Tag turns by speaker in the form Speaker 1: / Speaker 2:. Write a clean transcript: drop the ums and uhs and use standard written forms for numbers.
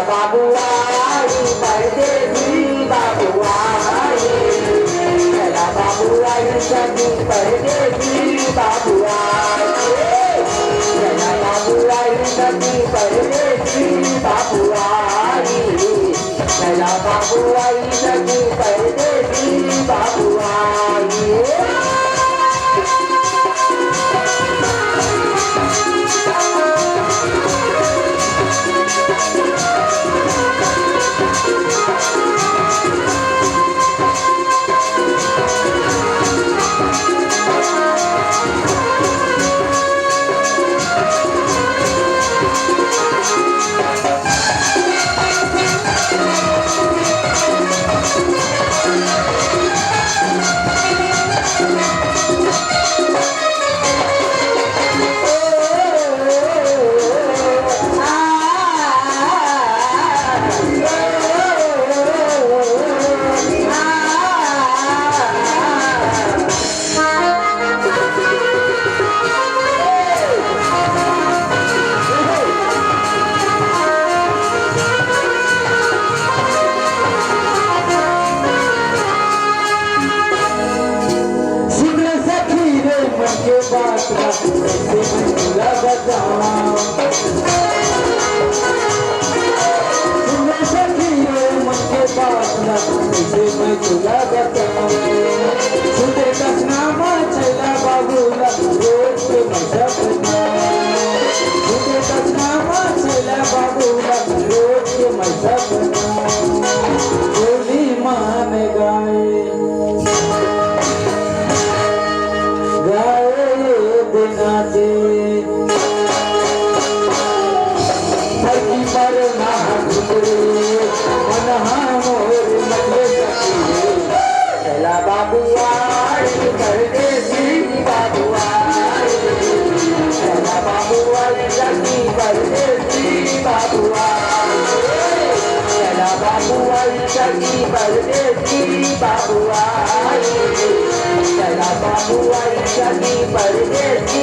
Speaker 1: बाबूआई परदेसी बाबूआई, चला बाबूआई सखी परदेसी बाबूआई, चला बाबूआई सखी परदेसी बाबूआई, चला बाबूआई सखी परदेसी बाबूआई। तुला बताऊं सुनते कसनामा चला बाबूला रोज के मशबना, सुनते कसनामा चला बाबूला रोज के मशबना, बोली मान गाए गाए दिनाचे हरकी पर ना गुजरे मन मोर मले चला बाबूआई परदेसी बाबूआई, चला बाबूआई सखी परदेसी बाबूआई, चला बाबूआई सखी परदेसी बाबूआई, चला बाबूआई सखी परदेसी